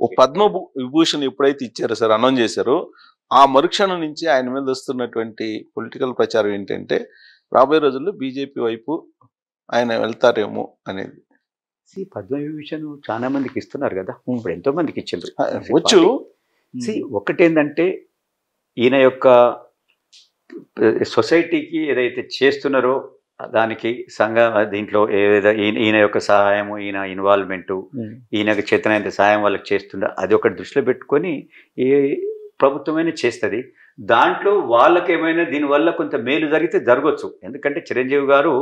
ఓ విభూషణ్ ఎప్పుడైతే ఇచ్చారో sir, announce చేశారో, ఆ మరుక్షణం నుంచి ఆయన మీద వస్తున్నటువంటి పొలిటికల్ ప్రచారం ఏంటంటే రాబోయే రోజుల్లో బీజేపీ వైపు ఆయన వెళ్తారేమో అనేది. పద్మవిభూషణ్ చాలా మందికి ఇస్తున్నారు కదా, ఇప్పుడు ఎంతో మందికి ఇచ్చిండ్రు వచ్చు. ఒకటేంటంటే ఈయన యొక్క సొసైటీకి ఏదైతే చేస్తున్నారో దానికి సంఘ దీంట్లో ఏదైతే ఈయన యొక్క సహాయము, ఈయన ఇన్వాల్వ్మెంటు, ఈయనకు చేతనైనంత సహాయం వాళ్ళకి చేస్తుండ, అది ఒకటి దృష్టిలో పెట్టుకొని ఏ ప్రభుత్వమైనా చేస్తుంది. దాంట్లో వాళ్ళకి ఏమైనా దీనివల్ల కొంత మేలు జరిగితే జరగవచ్చు. ఎందుకంటే చిరంజీవి గారు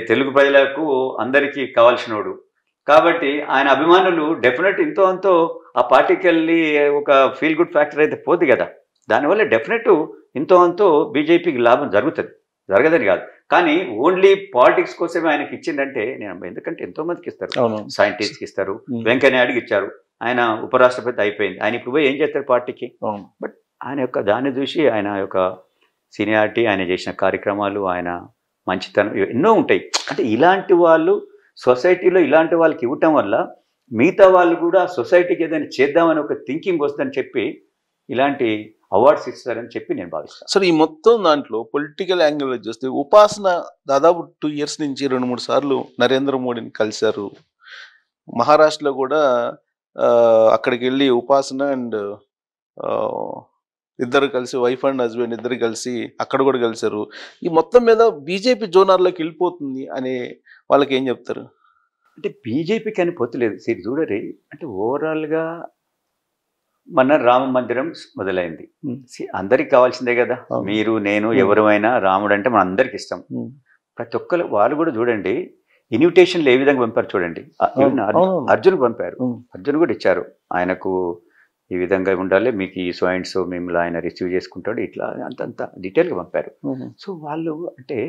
తెలుగు ప్రజలకు అందరికీ కావాల్సినోడు కాబట్టి ఆయన అభిమానులు డెఫినెట్ ఇంతో అంతో ఆ పార్టీకి వెళ్ళి ఒక ఫీల్ గుడ్ ఫ్యాక్టర్ అయితే పోతుంది కదా. దానివల్ల డెఫినెట్ ఇంతో అంతో బీజేపీకి లాభం జరుగుతుంది, జరగదని కాదు. కానీ ఓన్లీ పాలిటిక్స్ కోసమే ఆయనకి ఇచ్చిందంటే నేను, ఎందుకంటే ఎంతో మందికి ఇస్తారు, సైంటిస్ట్కి ఇస్తారు, వెంకయ్య నాయుడుకి ఇచ్చారు, ఆయన ఉపరాష్ట్రపతి అయిపోయింది, ఆయన ఇప్పుడు పోయి ఏం చేస్తారు పార్టీకి. బట్ ఆయన యొక్క దాన్ని చూసి ఆయన యొక్క సీనియారిటీ, ఆయన చేసిన కార్యక్రమాలు, ఆయన మంచితనం ఎన్నో ఉంటాయి. అంటే ఇలాంటి వాళ్ళు సొసైటీలో ఇలాంటి వాళ్ళకి ఇవ్వటం వల్ల మిగతా వాళ్ళు కూడా సొసైటీకి ఏదైనా చేద్దామని ఒక థింకింగ్ వస్తుందని చెప్పి ఇలాంటి అవార్డ్స్ ఇస్తారని చెప్పి నేను భావిస్తాను. సరే, ఈ మొత్తం దాంట్లో పొలిటికల్ యాంగిల్ చూస్తే ఉపాసన దాదాపు 2 years నుంచి 2-3 సార్లు నరేంద్ర మోడీని కలిశారు. మహారాష్ట్రలో కూడా అక్కడికి వెళ్ళి ఉపాసన అండ్ ఇద్దరు కలిసి, వైఫ్ అండ్ హస్బెండ్ ఇద్దరు కలిసి అక్కడ కూడా కలిశారు. ఈ మొత్తం మీద బీజేపీ జోనర్లోకి వెళ్ళిపోతుంది అని వాళ్ళకి ఏం చెప్తారు? అంటే బీజేపీకి అని పోతలేదు. సరే చూడరి, అంటే ఓవరాల్గా మన రామ మందిరం మొదలైంది. అందరికి కావాల్సిందే కదా, మీరు నేను ఎవరైనా రాముడు అంటే మన అందరికి ఇష్టం. ప్రతి ఒక్కరు వాళ్ళు కూడా చూడండి, ఇన్విటేషన్లు ఏ విధంగా పంపారు చూడండి. అర్జున్ పంపారు, అర్జున్ కూడా ఇచ్చారు, ఆయనకు ఈ విధంగా ఉండాలి, మీకు ఈ సో మిమ్మల్ని ఆయన రిసీవ్ చేసుకుంటాడు, ఇట్లా అంతంత డీటెయిల్గా పంపారు. సో వాళ్ళు అంటే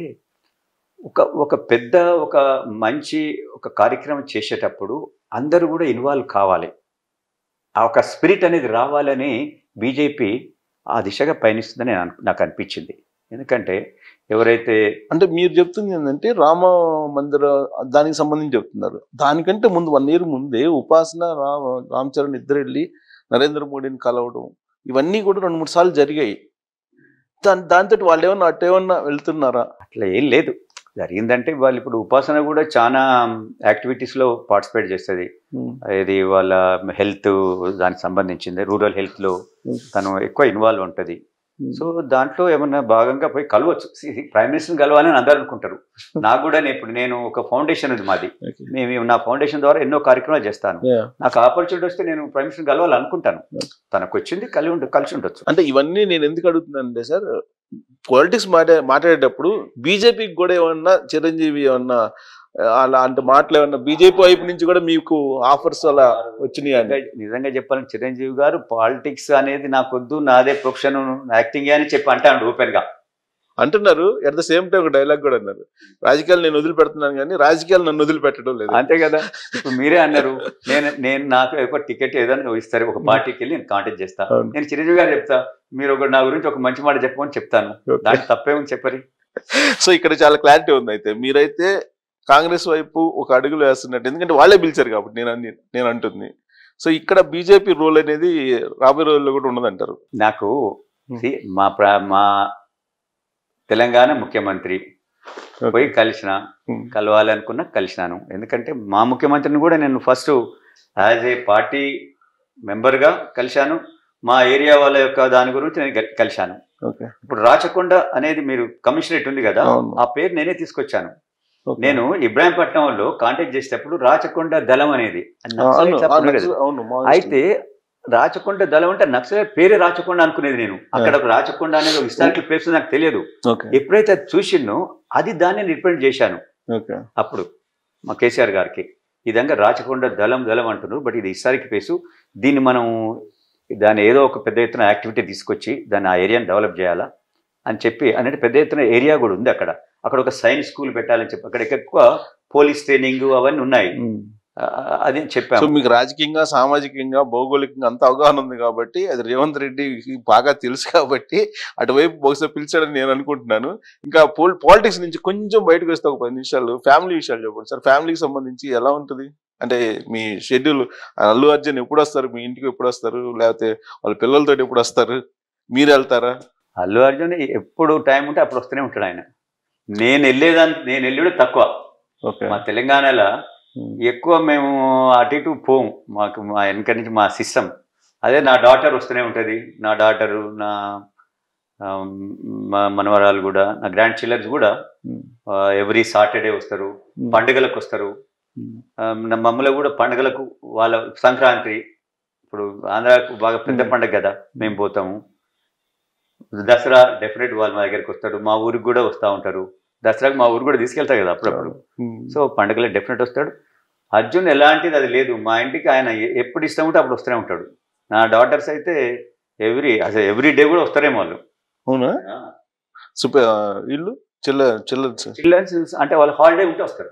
ఒక పెద్ద ఒక మంచి ఒక కార్యక్రమం చేసేటప్పుడు అందరూ కూడా ఇన్వాల్వ్ కావాలి, ఆ ఒక స్పిరిట్ అనేది రావాలని బీజేపీ ఆ దిశగా పయనిస్తుందని నాకు అనిపించింది. ఎందుకంటే ఎవరైతే అంటే మీరు చెప్తుంది ఏంటంటే రామ మందిర దానికి సంబంధించి చెప్తున్నారు. దానికంటే ముందు 1 year ముందే ఉపాసన రామ్ చరణ్ ఇద్దరు వెళ్ళి నరేంద్ర మోడీని కలవడం, ఇవన్నీ కూడా 2-3 సార్లు జరిగాయి. దాంతో వాళ్ళు ఏమన్నా అట్టేమన్నా వెళ్తున్నారా? అట్లా ఏం లేదు. జరిగిందంటే వాళ్ళు ఇప్పుడు ఉపాసన కూడా చాలా యాక్టివిటీస్లో పార్టిసిపేట్ చేస్తుంది. ఇది వాళ్ళ హెల్త్ దానికి సంబంధించింది, రూరల్ హెల్త్లో తను ఎక్కువ ఇన్వాల్వ్ ఉంటుంది. సో దాంట్లో ఏమన్నా భాగంగా పోయి కలవచ్చు. ప్రైమ్ మినిస్టర్ని కలవాలని అందరూ అనుకుంటారు. నాకు కూడా నేను ఒక ఫౌండేషన్ ఉంది మాది, మేము నా ఫౌండేషన్ ద్వారా ఎన్నో కార్యక్రమాలు చేస్తాను. నాకు ఆపర్చునిటీ వస్తే నేను ప్రైమ్ మినిస్టర్ని కలవాలనుకుంటాను. తనకు వచ్చింది కలిసి ఉండొచ్చు. అంటే ఇవన్నీ నేను ఎందుకు అడుగుతున్నానంటే సార్, పాలిటిక్స్ మాట్లాడేటప్పుడు బీజేపీకి కూడా ఏమన్నా చిరంజీవి ఏమన్నా అలాంటి మాటలు ఏమన్నా బీజేపీ వైపు నుంచి కూడా మీకు ఆఫర్స్ అలా వచ్చినాయి? నిజంగా చెప్పాలంటే చిరంజీవి గారు పాలిటిక్స్ అనేది నాకొద్దు, నాదే ప్రొఫెషన్, యాక్టింగ్ అని చెప్పి అంటాడు ఓపెన్ గా అంటున్నారు. ఎట్ ద సేమ్ టైం ఒక డైలాగ్ కూడా అన్నారు, రాజకీయాలు నేను వదిలిపెడుతున్నాను కానీ రాజకీయాలు నన్ను వదిలిపెట్టడం లేదు. అంతే కదా, ఇప్పుడు మీరే అన్నారు, నేను నాకు ఒక టికెట్ ఏదైనా ఇస్తారు ఒక పార్టీకి వెళ్ళి నేను కాంటాక్ట్ చేస్తాను. నేను చిరంజీవి గారు చెప్తా, మీరు నా గురించి ఒక మంచి మాట చెప్పమని చెప్తాను, దానికి తప్పేమని చెప్పరి. సో ఇక్కడ చాలా క్లారిటీ ఉంది. అయితే మీరైతే కాంగ్రెస్ వైపు ఒక అడుగులు వేస్తున్నట్టు, ఎందుకంటే వాళ్ళే పిలిచారు కాబట్టి నేను అంటుంది. సో ఇక్కడ బీజేపీ రోల్ అనేది రాబోయే రోజుల్లో కూడా ఉండదంటారు. నాకు మా తెలంగాణ ముఖ్యమంత్రి పోయి కలవాలనుకున్నా కలిసినాను. ఎందుకంటే మా ముఖ్యమంత్రిని కూడా నేను ఫస్ట్ యాజ్ ఏ పార్టీ మెంబర్గా కలిశాను, మా ఏరియా వాళ్ళ యొక్క దాని గురించి నేను కలిశాను. ఇప్పుడు రాచకొండ అనేది మీరు కమిషనరేట్ ఉంది కదా, ఆ పేరు నేనే తీసుకొచ్చాను. నేను ఇబ్రాహీంపట్నంలో కాంటాక్ట్ చేసేటప్పుడు రాచకొండ దళం అనేది అయితే రాచకొండ దళం అంటే నక్సలైట్ పేరే రాచకొండ అనుకునేది నేను. అక్కడ రాచకొండ అనేది ఒక హిస్టారికల్ ప్లేస్ నాకు తెలియదు. ఎప్పుడైతే అది చూసినో అది దాన్ని రిప్రజెంట్ చేశాను అప్పుడు మా కేసీఆర్ గారికి. ఈ విధంగా రాచకొండ దళం అంటున్నారు, బట్ ఇది హిస్టారిక్ ప్లేసు, దీన్ని మనం దాన్ని ఏదో ఒక పెద్ద ఎత్తున యాక్టివిటీ తీసుకొచ్చి దాన్ని ఆ ఏరియాని డెవలప్ చేయాలా అని చెప్పి, అంటే పెద్ద ఎత్తున ఏరియా కూడా ఉంది అక్కడ ఒక సైన్స్ స్కూల్ పెట్టాలని చెప్పి, అక్కడ ఎక్కువ పోలీస్ ట్రైనింగ్ అవన్నీ ఉన్నాయి, అది చెప్పాను. సో మీకు రాజకీయంగా, సామాజికంగా, భౌగోళికంగా అంత అవగాహన ఉంది కాబట్టి, అది రేవంత్ రెడ్డి బాగా తెలుసు కాబట్టి అటువైపు బహుశా పిలిచాడని నేను అనుకుంటున్నాను. ఇంకా పాలిటిక్స్ నుంచి కొంచెం బయటకు వస్తే ఒక 10 నిమిషాలు ఫ్యామిలీ విషయాలు చెప్పండి సార్. ఫ్యామిలీకి సంబంధించి ఎలా ఉంటుంది? అంటే మీ షెడ్యూల్ అల్లు అర్జున్ ఎప్పుడు వస్తారు, మీ ఇంటికి ఎప్పుడు వస్తారు, లేకపోతే వాళ్ళ పిల్లలతో ఎప్పుడు వస్తారు, మీరు వెళ్తారా? అల్లు అర్జున్ ఎప్పుడు టైం ఉంటే అప్పుడు వస్తూనే ఉంటాడు ఆయన. నేను వెళ్ళేది తక్కువ. మా తెలంగాణలో ఎక్కువ మేము అటు ఇటు పోము, మాకు మా వెనక నుంచి మా సిస్టమ్ అదే. నా డాటర్ వస్తూనే ఉంటుంది, నా డాటరు, నా మనవరాలు కూడా, నా గ్రాండ్ చిల్డ్రన్స్ కూడా ఎవ్రీ సాటర్డే వస్తారు, పండుగలకు వస్తారు. మమ్మల్ని కూడా పండుగలకు, వాళ్ళ సంక్రాంతి ఇప్పుడు ఆంధ్రాకు బాగా పెద్ద పండుగ కదా, మేము పోతాము. దసరా డెఫినెట్ వాళ్ళు మా దగ్గరికి వస్తాడు, మా ఊరికి కూడా వస్తూ ఉంటారు. దసరాకు మా ఊరికి కూడా తీసుకెళ్తారు కదా అప్పుడప్పుడు. సో పండుగలో డెఫినెట్ వస్తాడు. అర్జున్ ఎలాంటిది అది లేదు, మా ఇంటికి ఆయన ఎప్పుడు ఇష్టం ఉంటే అప్పుడు వస్తూనే ఉంటాడు. నా డాటర్స్ అయితే ఎవ్రీ డే కూడా వస్తారేమో వాళ్ళు. అవునా? వీళ్ళు చిల్డ్రన్స్ అంటే వాళ్ళు హాలిడే ఉంటే వస్తారు,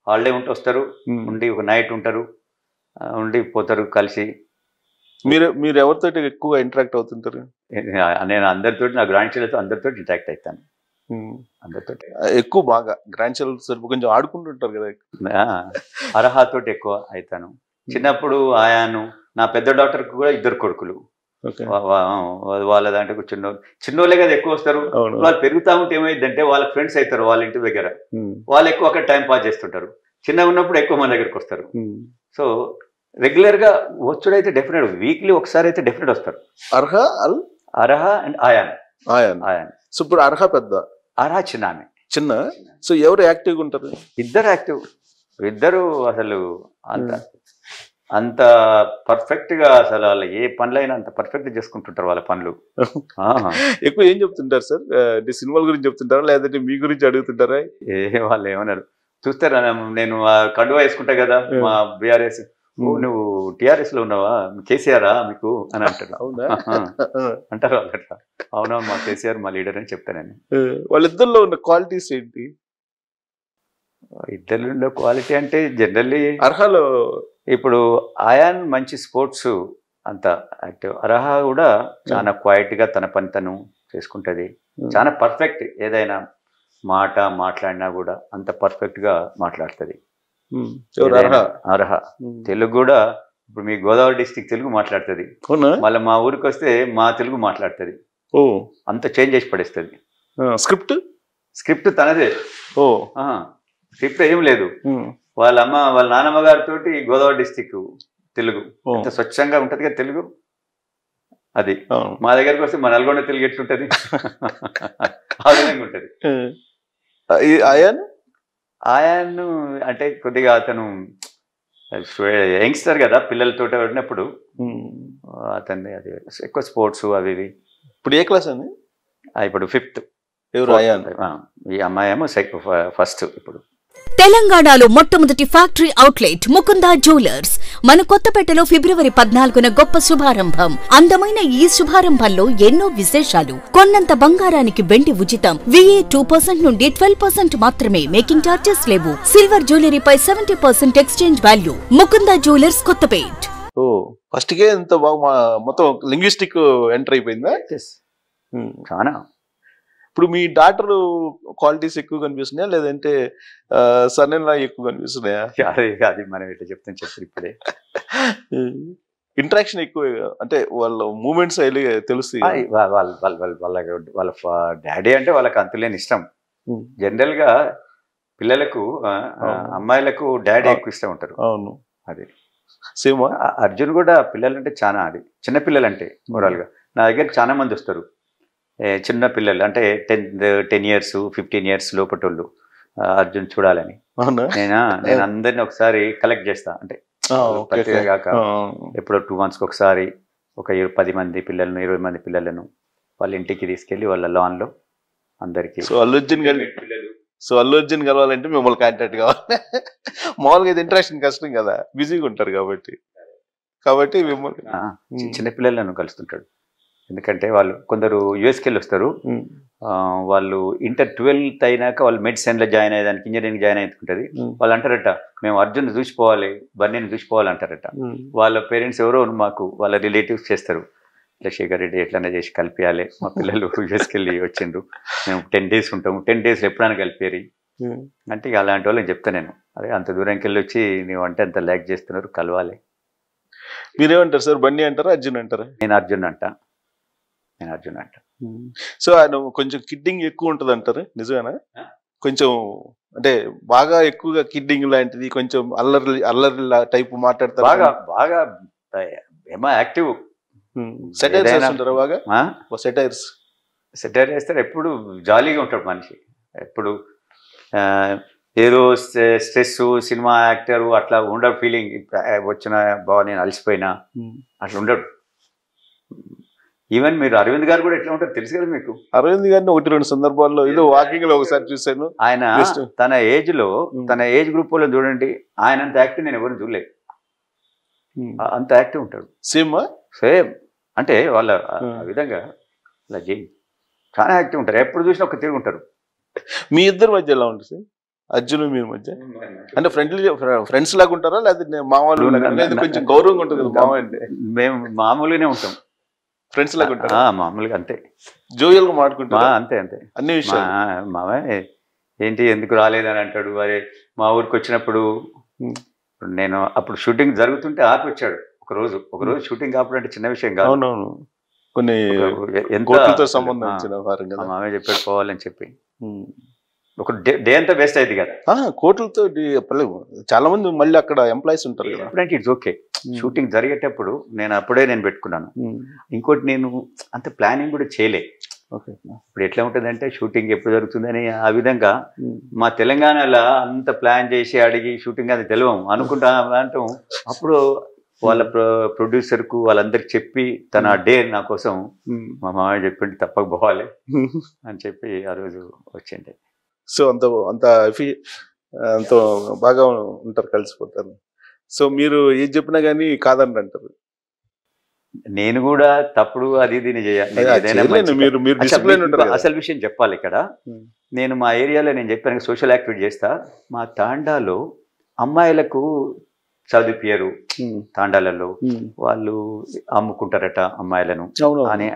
హాలిడే ఉంటే వస్తారు, ఉండి ఒక నైట్ ఉంటారు, ఉండి పోతారు కలిసి. మీరు ఎవరితో ఎక్కువ ఇంటరాక్ట్ అవుతుంటారు? నేను అందరితో, నా గ్రాండ్ చిల్డ్రన్తో అందరితో ఇంటరాక్ట్ అవుతాను. అందరితో ఎక్కువ బాగా గ్రాండ్ చిల్డ్రన్స్ కొంచెం ఆడుకుంటుంటారు కదా. అర్హతోటి ఎక్కువ అవుతాను. చిన్నప్పుడు ఆయాను, నా పెద్ద డాక్టర్కి కూడా 2 కొడుకులు. వాళ్ళ దాంట్లో చిన్నోళ్ళే కదా ఎక్కువ వస్తారు. వాళ్ళు పెరుగుతా ఉంటే ఏమైందంటే వాళ్ళ ఫ్రెండ్స్ అవుతారు వాళ్ళ ఇంటి దగ్గర, వాళ్ళు ఎక్కువ అక్కడ టైం పాస్ చేస్తుంటారు. చిన్నగా ఉన్నప్పుడు ఎక్కువ మన దగ్గరకు వస్తారు. సో రెగ్యులర్ గా వచ్చుడైతే డెఫినెట్, వీక్లీ ఒకసారి అయితే డెఫినెట్ వస్తారు. అర్హ అండ్ ఆయాన్. సో ఇప్పుడు అర్హ పెద్ద, అర్హ చిన్న. సో ఎవరు యాక్టివ్గా ఉంటారు? ఇద్దరు యాక్టివ్, ఇద్దరు అసలు అంత పర్ఫెక్ట్ గా, అసలు వాళ్ళు ఏ పనులైనా అంత పర్ఫెక్ట్ గా చేసుకుంటుంటారు వాళ్ళ పనులు. ఎక్కువ ఏం చెప్తుంటారు సార్? సినిమాల గురించి చెప్తుంటారా లేదంటే మీ గురించి అడుగుతుంటారా? వాళ్ళు ఏమన్నారు చూస్తారా, నేను కండువా వేసుకుంటా కదా మా బీఆర్ఎస్, నువ్వు టిఆర్ఎస్ లో ఉన్నావా, కేసీఆరా మీకు అని అంటారు. అంటారు వాళ్ళు అట్లా. అవునా, మా కేసీఆర్ మా లీడర్ అని చెప్తా నేను. వాళ్ళిద్దరిలో ఉన్న క్వాలిటీస్ ఏంటి? ఇద్దరిలో క్వాలిటీ అంటే జనరల్లీ అర్హలో ఇప్పుడు ఆయాన్ మంచి స్పోర్ట్స్ అంత యాక్టివ్, అర్హ కూడా చాలా క్వైట్ గా తన పని తను చేసుకుంటది, చాలా పర్ఫెక్ట్. ఏదైనా మాట్లాడినా కూడా అంత పర్ఫెక్ట్ గా మాట్లాడుతుంది. అర్హ తెలుగు కూడా, ఇప్పుడు మీ గోదావరి డిస్ట్రిక్ట్ తెలుగు మాట్లాడుతుంది, మళ్ళీ మా ఊరికి వస్తే మా తెలుగు మాట్లాడుతుంది. అంత చేంజ్ చేసి పడేస్తుంది. స్క్రిప్ట్ తనదే. స్క్రిప్ట్ ఏం లేదు. వాళ్ళ నాన్నమ్మ గారితో గోదావరి డిస్ట్రిక్ట్ తెలుగు అంత స్వచ్ఛంగా ఉంటది కదా తెలుగు. అది మా దగ్గరకు వస్తే మా నల్గొండ తెలుగు ఎట్లుంటది, ఆ విధంగా ఉంటది. ఆయాన్ అంటే కొద్దిగా అతను యంగ్స్టర్ కదా, పిల్లలతో ఉన్నప్పుడు అతన్ని అది ఎక్కువ స్పోర్ట్స్ అవి ఇవి. ఇప్పుడు ఏ క్లాస్ అండి? ఇప్పుడు 5th. ఈ అమ్మాయి ఏమో ఫస్ట్. ఇప్పుడు తెలంగాణలో మొట్టమొదటి ఫ్యాక్టరీ అవుట్లెట్ ముకుందా జ్యువెలర్స్ మన కొత్తపేటలో ఫిబ్రవరి 14న గొప్ప శుభారంభం. అందమైన ఈ శుభారంభంలో ఎన్నో విశేషాలు. కొన్నంత బంగారానికి వెండి ఉచితం. VA 2% నుండి 12% మాత్రమే. మేకింగ్ చార్జెస్ లేవు. సిల్వర్ జ్యువెలరీపై 70% exchange value. Mukunda jewellers Kothapet. First కే ఎంత బాగా మొత్తం లింగ్విస్టిక్ ఎంటర్ అయిపోయిందా? చాలా. ఇప్పుడు మీ డాటర్ క్వాలిటీస్ ఎక్కువ కనిపిస్తున్నాయా లేదంటే సన్ ఇన్ లా ఎక్కువ కనిపిస్తున్నాయా? అది మనం ఎట్లా చెప్తాం చెప్పు. ఇప్పుడే ఇంటరాక్షన్ ఎక్కువ, అంటే వాళ్ళ మూమెంట్స్ తెలుస్తాయి. వాళ్ళ డాడీ అంటే వాళ్ళకి అంతులేని ఇష్టం. జనరల్ గా పిల్లలకు, అమ్మాయిలకు డాడీ ఎక్కువ ఇష్టం ఉంటారు. అవును, అది సేమ్. అర్జున్ కూడా పిల్లలంటే చాలా, అది చిన్న పిల్లలంటే ఓవరాల్ గా నా దగ్గర చాలా మంది వస్తారు. చిన్న పిల్లలు అంటే 10 years 15 years లోపటోళ్ళు అర్జున్ చూడాలని. నేను అందరిని ఒకసారి కలెక్ట్ చేస్తా, అంటే కాక ఎప్పుడో 2 months ఒకసారి ఒక 10 మంది పిల్లలను 20 మంది పిల్లలను వాళ్ళ ఇంటికి తీసుకెళ్లి వాళ్ళ లాన్ లో అందరికి. సో అల్లు అర్జున్ కలవాలంటే మిమ్మల్ని కాంటాక్ట్ కావాలి. మామూలుగా ఇది ఇంటరాక్షన్ కష్టం కదా, బిజీగా ఉంటారు కాబట్టి మిమ్మల్ని. చిన్నపిల్లలను కలుస్తుంటాడు. ఎందుకంటే వాళ్ళు కొందరు యుఎస్కి వెళ్ళి వస్తారు, వాళ్ళు ఇంటర్ 12th అయినాక వాళ్ళు మెడిసిన్లో జాయిన్ అయ్యేదానికి, ఇంజనీరింగ్ జాయిన్ అయ్యేది. వాళ్ళు అంటారట, మేము అర్జున్ చూసిపోవాలి, బన్నీని చూసిపోవాలి అంటారట. వాళ్ళ పేరెంట్స్ ఎవరో మాకు వాళ్ళ రిలేటివ్స్ చేస్తారు, ఇట్లా శేఖర్ రెడ్డి ఎట్లన్నా చేసి కలిపియాలి, మా పిల్లలు యుఎస్కి వెళ్ళి వచ్చిండ్రు, మేము 10 days ఉంటాము, 10 days ఎప్పుడైనా కలిపేరి అంటే అలాంటి వాళ్ళు చెప్తా నేను. అదే అంత దూరంకి వెళ్ళి వచ్చి నీవు అంటే అంత లైక్ చేస్తున్నారు, కలవాలి. మీరేమంటారు సార్, బన్నీ అంటారా అర్జున్ అంటారా? నేను అర్జున్ అంట. సో ఆయన కొంచెం కిడ్డింగ్ ఎక్కువ ఉంటుంది అంటారు, నిజమేనా? కొంచెం అంటే బాగా ఎక్కువగా కిడ్డింగ్ లాంటిది, కొంచెం అల్లరి అల్లరి టైప్ మాట్లాడతారు. బాగా ఏమో యాక్టివ్. సెటైర్స్ వేస్తుంటారా బాగా? సెటైర్ వేస్తారు. ఎప్పుడు జాలీగా ఉంటాడు మనిషి. ఎప్పుడు ఏదో స్ట్రెస్, సినిమా యాక్టర్ అట్లా ఉండడు. ఫీలింగ్ వచ్చిన బాగా నేను అలసిపోయినా అట్లా ఉండడు. ఈవెన్ మీరు అరవింద్ గారు కూడా ఎట్లా ఉంటారు తెలుసు కదా మీకు. అరవింద్ గారిని 1-2 సందర్భాల్లో ఏదో వాకింగ్ లో ఒకసారి చూశాను. ఆయన తన ఏజ్ లో తన ఏజ్ గ్రూప్ లో చూడండి, ఆయన అంత యాక్టివ్ నేను ఎవరిని చూడలేదు. అంత యాక్టివ్ ఉంటాడు. సేమ్ అంటే వాళ్ళ విధంగా అలా చేయి చాలా యాక్టివ్ ఉంటారు. ఎప్పుడు చూసినా ఒక తిరిగి ఉంటారు. మీ ఇద్దరి మధ్య ఎలా ఉంటుంది సార్, అర్జున్ మీరు మధ్య? అంటే ఫ్రెండ్స్ లాగా ఉంటారా లేదా మామూలు కొంచెం గౌరవంగా ఉంటుంది కదా మామ అంటే? మేము మామూలుగానే ఉంటాం, ఫ్రెండ్స్ లాగా ఉంటారా? మామూలుగా అంతే, జోయల్ గా మాట్లాడుకుంటా అంతే అన్ని విషయాలు. మావే ఏంటి ఎందుకు రాలేదని అంటాడు. అరే మా ఊరికి వచ్చినప్పుడు నేను అప్పుడు షూటింగ్ జరుగుతుంటే ఆపి వచ్చాడు ఒకరోజు షూటింగ్ ఆపడంటే చిన్న విషయం కాదు. అవునవును, కొన్ని ఎంత సంబంధించిన మామే చెప్పాడు పోవాలని చెప్పి. ఒక డే అంతా వేస్ట్ అయింది కదా కోట్లతో. చాలా మంది మళ్ళీ అక్కడ ఎంప్లాయీస్ ఉంటారు కదా. ఎప్పుడంటే ఇట్స్ ఓకే. షూటింగ్ జరిగేటప్పుడు నేను పెట్టుకున్నాను. ఇంకోటి నేను అంత ప్లానింగ్ కూడా చేయలే. ఇప్పుడు ఎట్లా ఉంటుందంటే షూటింగ్ ఎప్పుడు జరుగుతుందని ఆ విధంగా మా తెలంగాణలో అంత ప్లాన్ చేసి అడిగి షూటింగ్ అది తెలియము అనుకుంటా అంటాం. అప్పుడు వాళ్ళ ప్రొడ్యూసర్ కు వాళ్ళందరికి చెప్పి తన డే నా కోసం మా మామయ్య చెప్పిండి తప్పక పోవాలి అని చెప్పి ఆ రోజు వచ్చిండే. సో అంత బాగా ఉంటారు, కలిసిపోతారు. సో మీరు ఏది చెప్పినా గానీ కాదని అంటారు. నేను కూడా తప్పుడు అది దీన్ని చేయాలి. అసలు విషయం చెప్పాలి ఇక్కడ. నేను మా ఏరియాలో నేను చెప్పాను సోషల్ యాక్టివిటీ చేస్తా. మా తాండాలో అమ్మాయిలకు చదివిపోయారు, తాండాలలో వాళ్ళు అమ్ముకుంటారట అమ్మాయిలను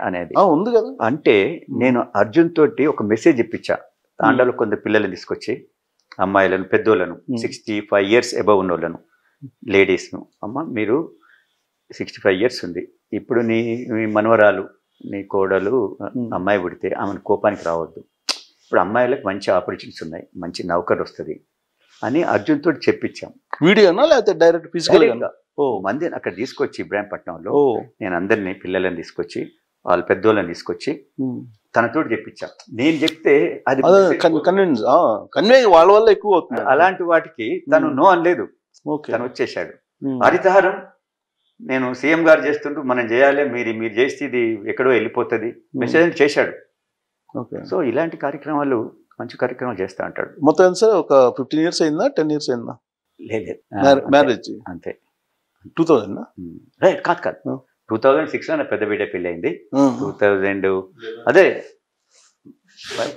అనేది ఉంది కదా. అంటే నేను అర్జున్ తోటి ఒక మెసేజ్ ఇప్పించా. తాండాలో కొంత పిల్లలను తీసుకొచ్చి అమ్మాయిలను, పెద్దోళ్ళను, 65 years అబవ్ ఉన్న వాళ్ళను, లేడీస్ను, అమ్మ మీరు 65 years ఉంది, ఇప్పుడు నీ మనవరాలు నీ కోడలు అమ్మాయి పుడితే ఆమెను కోపానికి రావద్దు, ఇప్పుడు అమ్మాయిలకు మంచి ఆపర్చునిటీస్ ఉన్నాయి, మంచి నౌకర్ వస్తుంది అని అర్జున్ తోటి చెప్పించాం. వీడియోనా లేకపోతే డైరెక్ట్ ఫిజికల్? మంది అక్కడ తీసుకొచ్చి ఇబ్రాహీంపట్నంలో నేను అందరినీ పిల్లలను తీసుకొచ్చి వాళ్ళ పెద్దోళ్ళని తీసుకొచ్చి తనతోటి చెప్పించాం. నేను చెప్తే అది కన్వే వాళ్ళ వల్ల ఎక్కువ అవుతుంది. అలాంటి వాటికి తను నో అనలేదు, తను వచ్చేసాడు. హరితహారం నేను సీఎం గారు చేస్తుంటూ మనం చేయాలి, మీరు చేస్తే ఇది ఎక్కడో వెళ్ళిపోతుంది మెసేజ్ చేశాడు. సో ఇలాంటి కార్యక్రమాలు మంచి కార్యక్రమాలు చేస్తా అంటాడు. మొత్తం సార్ ఒక 15 years అయిందా, 10 years అయిందా? లేదు మ్యారేజ్ అంతే. 2000 రైట్? కాదు 2006 లో పెద్ద బిడ్డ పెళ్ళి అయింది. 2000 అదే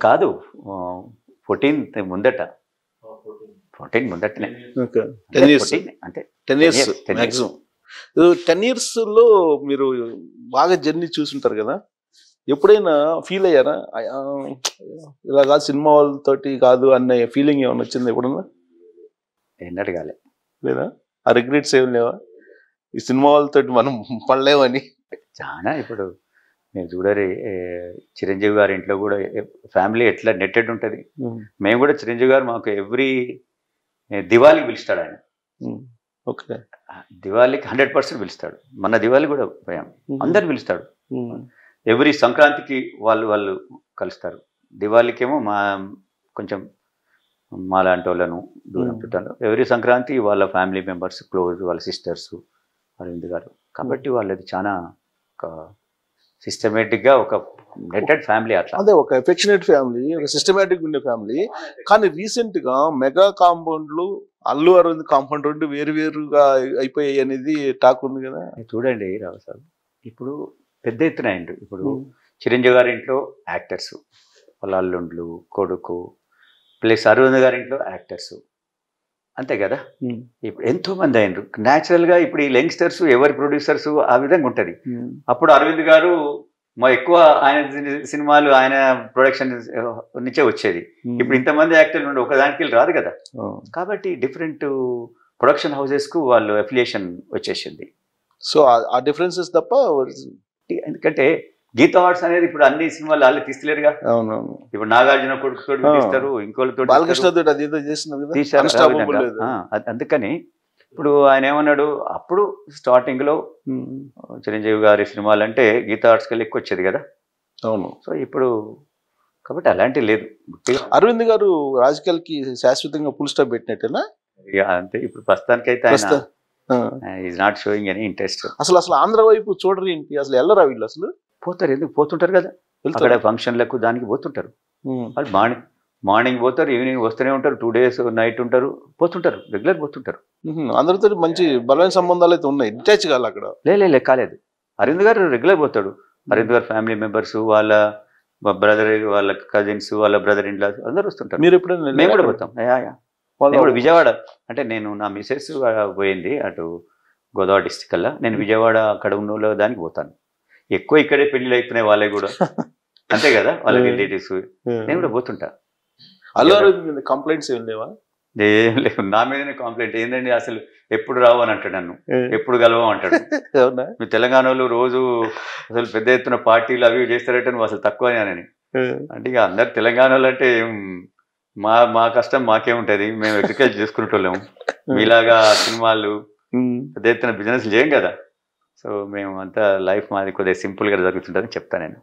కాదు 14 ముందట, 14 ముందటనే అంటే 10 years మ్యాక్సిమం. 10 years లో మీరు బాగా జర్నీ చూసుంటారు కదా, ఎప్పుడైనా ఫీల్ అయ్యారా ఇలా కాదు సినిమా వాళ్ళతోటి కాదు అనే ఫీలింగ్ ఏమైనా వచ్చింది ఎప్పుడన్నా? ఎన్నడూ కాలే. లేదా ఆ రిగ్రెట్స్ ఏమి లేవా ఈ సినిమా వాళ్ళతో మనం పడలేమని? చాలా. ఇప్పుడు మీరు చూడరు చిరంజీవి గారి ఇంట్లో కూడా ఫ్యామిలీ ఎట్లా నెట్టెడ్ ఉంటుంది. మేము కూడా చిరంజీవి గారు మాకు ఎవ్రీ దివాళీకి పిలుస్తాడు ఆయన. ఓకే, దివాళీకి 100% పిలుస్తాడు. మన దివాళీ కూడా పోయాం, అందరు పిలుస్తాడు. ఎవ్రీ సంక్రాంతికి వాళ్ళు కలుస్తారు. దివాళీకేమో కొంచెం మా లాంటి వాళ్ళను దూరం పెట్టాను. ఎవ్రీ సంక్రాంతి వాళ్ళ ఫ్యామిలీ మెంబర్స్ క్లోజ్, వాళ్ళ సిస్టర్స్, అరవింద్ గారు. కాబట్టి వాళ్ళది చాలా ఒక సిస్టమేటిక్గా ఒక నెట్టెడ్ ఫ్యామిలీ. అట్లా అదే ఒక ఎఫెక్షనేట్ ఫ్యామిలీ, ఒక సిస్టమేటిక్ ఉండే ఫ్యామిలీ. కానీ రీసెంట్గా మెగా కాంపౌండ్లు, అల్లు అరవింద్ కాంపౌండ్ రెండు వేరుగా అయిపోయాయి అనేది టాక్ ఉంది కదా. చూడండి రావు సార్, ఇప్పుడు పెద్ద ఎత్తున అయిండు. ఇప్పుడు చిరంజీవి గారి ఇంట్లో యాక్టర్స్, వాళ్ళ అల్లుండ్లు, కొడుకు, ప్లస్ అరవింద్ గారి ఇంట్లో యాక్టర్స్, అంతే కదా. ఇప్పుడు ఎంతో మంది అయినరు న్యాచురల్గా. ఇప్పుడు ఈ యంగ్స్టర్స్ ఎవరి ప్రొడ్యూసర్స్ ఆ విధంగా ఉంటుంది. అప్పుడు అరవింద్ గారు మా ఎక్కువ ఆయన సినిమాలు ఆయన ప్రొడక్షన్ నుంచే వచ్చేది. ఇప్పుడు ఇంతమంది యాక్టర్లు ఉండి ఒకదానికి వెళ్ళి రాదు కదా. కాబట్టి డిఫరెంట్ ప్రొడక్షన్ హౌసెస్ కు వాళ్ళు అఫిలియేషన్ వచ్చేసింది. సో ఆ డిఫరెన్సెస్ తప్ప. ఎందుకంటే గీత అవార్డ్స్ అనేది ఇప్పుడు అన్ని సినిమాలు వాళ్ళు తీస్తలేరుగా. అవునవును. ఇప్పుడు నాగార్జున కొడుకుతో తీస్తారు, ఇంకోళ్ళతో బాలకృష్ణ తోటి అది ఏదో చేస్తున్నారు. అందుకని ఇప్పుడు ఆయన ఏమన్నాడు, అప్పుడు స్టార్టింగ్ లో చిరంజీవి గారి సినిమాలు అంటే గీత అవార్డ్స్కి వెళ్ళి ఎక్కువ వచ్చేది కదా. అవును. సో ఇప్పుడు కాబట్టి అలాంటి లేదు. అరవింద్ గారు రాజకీయాలకి శాశ్వతంగా ఫుల్ స్టాప్ పెట్టినట్టేనా? ఇక అంతే. ఇప్పుడు ప్రస్తుతానికి అయితే ఆయన is not showing any interest. అసలు ఆంధ్ర వైపు చూడరు ఏంటి? అసలు వెళ్ళరా వీళ్ళు? అసలు పోతారు, ఎందుకు పోతుంటారు కదా, అక్కడ ఫంక్షన్లకు దానికి పోతుంటారు. వాళ్ళు మార్నింగ్ పోతారు, ఈవినింగ్ వస్తూనే ఉంటారు, 2 days నైట్ ఉంటారు, పోతుంటారు, రెగ్యులర్ పోతుంటారు. అందరితో మంచి బలమైన సంబంధాలు అయితే ఉన్నాయి. డిటాచ్ కాదు అక్కడ? లే కాలేదు. అరవింద్ గారు రెగ్యులర్ పోతాడు. అరవింద్ గారు ఫ్యామిలీ మెంబర్స్, వాళ్ళ బ్రదర్, వాళ్ళ కజిన్స్, వాళ్ళ బ్రదర్ ఇన్ లా అందరూ వస్తుంటారు. మీరు ఎప్పుడైనా? మేము కూడా పోతాం. ఇప్పుడు విజయవాడ అంటే నేను నా మిసెస్ పోయింది అటు గోదావరి డిస్టిక్ అలా, నేను విజయవాడ అక్కడ ఉన్న దానికి పోతాను. ఎక్కువ ఇక్కడే పెళ్లిళ్ళు అయిపోయినాయి వాళ్ళే కూడా, అంతే కదా, వాళ్ళ రిలేటివ్స్. నేను కూడా పోతుంటా. అల్లు అరవింద్ కంప్లైంట్స్ ఏం లేవా? ఏం లేవు, నా మీదనే కంప్లైంట్. ఏంటండి అసలు ఎప్పుడు రావు అని అంటాడు, నన్ను ఎప్పుడు కలవం అంటాడు. మీ తెలంగాణలో రోజు అసలు పెద్ద ఎత్తున పార్టీలు అవి చేస్తారంటే నువ్వు అసలు తక్కువ అని. అంటే ఇక అందరు తెలంగాణలో అంటే మా కష్టం మాకేముంటది, మేము అగ్రికల్చర్ చేసుకునేటోళ్ళము, మీలాగా సినిమాలు పెద్ద ఎత్తున బిజినెస్ చేయం కదా. సో మేము అంతా లైఫ్ మాది కొద్దిగా సింపుల్గా జరుగుతుంటుందని చెప్తాను నేను.